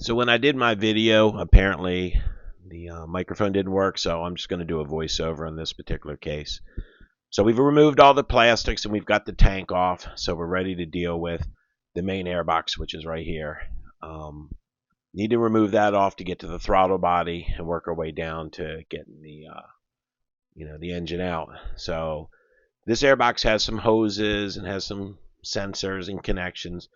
So when I did my video, apparently the microphone didn't work, so I'm just going to do a voiceover in this particular case. So we've removed all the plastics and we've got the tank off, so we're ready to deal with the main airbox, which is right here. Need to remove that off to get to the throttle body and work our way down to getting the the engine out. So this airbox has some hoses and has some sensors and connections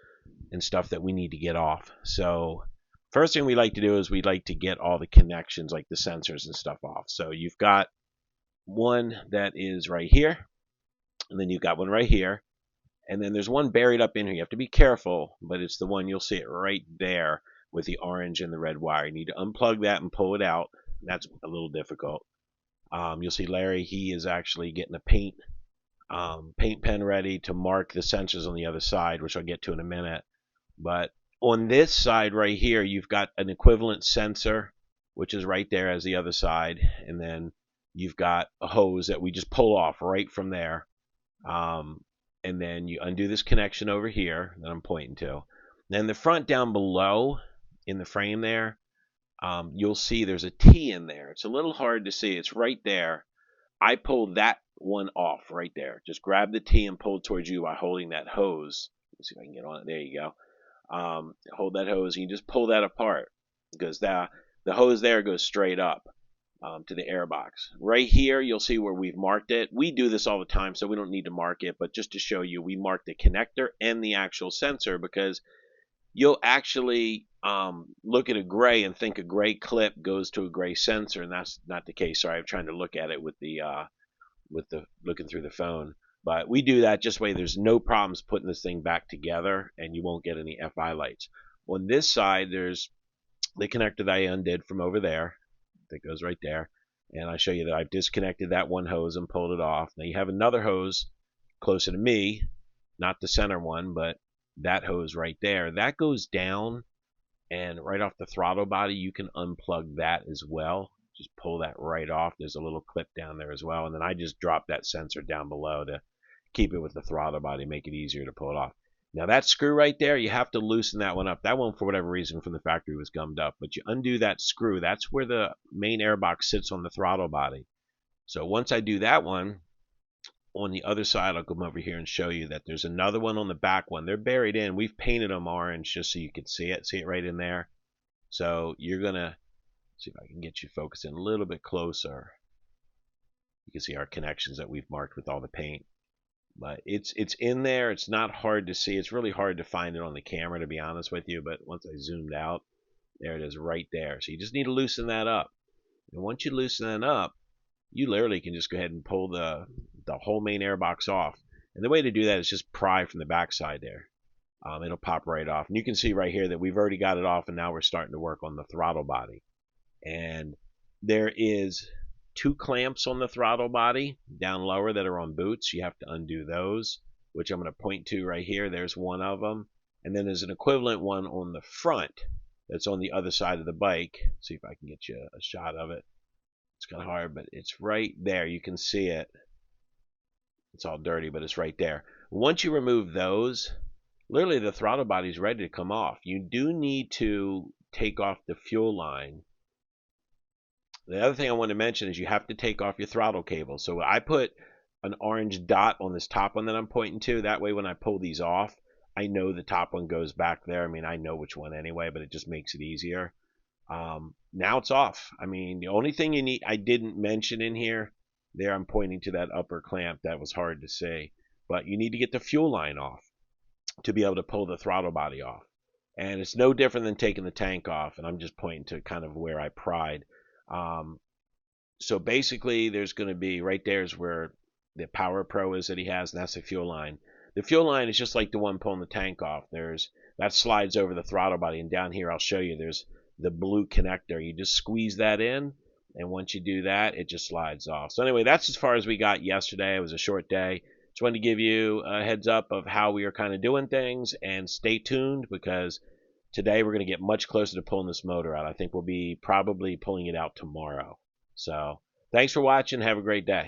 and stuff that we need to get off. So first thing we like to do is we'd like to get all the connections, like the sensors and stuff, off. So you've got one that is right here, and then you've got one right here, and then there's one buried up in here. You have to be careful, but it's the one, you'll see it right there with the orange and the red wire. You need to unplug that and pull it out. That's a little difficult. You'll see Larry, he is actually getting a paint pen ready to mark the sensors on the other side, which I'll get to in a minute. But on this side right here, you've got an equivalent sensor, which is right there as the other side, and then you've got a hose that we just pull off right from there. And then you undo this connection over here that I'm pointing to. Then the front down below in the frame there, you'll see there's a T in there. It's a little hard to see. It's right there. I pulled that one off right there. Just grab the T and pull it towards you by holding that hose. Let's see if I can get on it. There you go. Hold that hose and you just pull that apart, because the hose there goes straight up to the airbox. Right here, you'll see where we've marked it. We do this all the time, so we don't need to mark it, but just to show you, we marked the connector and the actual sensor, because you'll actually look at a gray and think a gray clip goes to a gray sensor, and that's not the case. Sorry, I'm trying to look at it with the looking through the phone. But we do that just way there's no problems putting this thing back together, and you won't get any FI lights. On this side, there's the connector that I undid from over there that goes right there, and I show you that I've disconnected that one hose and pulled it off. Now you have another hose closer to me, not the center one, but that hose right there. That goes down, and right off the throttle body, you can unplug that as well. Just pull that right off. There's a little clip down there as well, and then I just drop that sensor down below to keep it with the throttle body, make it easier to pull it off. Now that screw right there, you have to loosen that one up. That one, for whatever reason, from the factory was gummed up, but you undo that screw. That's where the main airbox sits on the throttle body. So once I do that one, on the other side, I'll come over here and show you that there's another one on the back one. They're buried in. We've painted them orange just so you can see it. See it right in there. So you're going to see if I can get you focused in a little bit closer. You can see our connections that we've marked with all the paint. But it's in there. It's not hard to see. It's really hard to find it on the camera, to be honest with you. But once I zoomed out, there it is right there. So you just need to loosen that up. And once you loosen that up, you literally can just go ahead and pull the whole main airbox off. And the way to do that is just pry from the backside there. It'll pop right off. And you can see right here that we've already got it off, and now we're starting to work on the throttle body. And there is 2 clamps on the throttle body down lower that are on boots. You have to undo those, which I'm going to point to right here. There's one of them. And then there's an equivalent one on the front that's on the other side of the bike. See if I can get you a shot of it. It's kind of hard, but it's right there. You can see it. It's all dirty, but it's right there. Once you remove those, literally the throttle body is ready to come off. You do need to take off the fuel line. The other thing I want to mention is you have to take off your throttle cable. So I put an orange dot on this top one that I'm pointing to. That way when I pull these off, I know the top one goes back there. I mean, I know which one anyway, but it just makes it easier. Now it's off. I mean, the only thing you need, I didn't mention in here, there I'm pointing to that upper clamp. That was hard to see. But you need to get the fuel line off to be able to pull the throttle body off. And it's no different than taking the tank off. And I'm just pointing to kind of where I pried. So basically there's going to be right there is where the Power Pro is that he has, and that's the fuel line. The fuel line is just like the one pulling the tank off. That slides over the throttle body, and down here I'll show you there's the blue connector. You just squeeze that in, and once you do that, it just slides off. So anyway, that's as far as we got yesterday. It was a short day. Just wanted to give you a heads up of how we are kind of doing things, and stay tuned, because today we're going to get much closer to pulling this motor out. I think we'll be probably pulling it out tomorrow. So thanks for watching. Have a great day.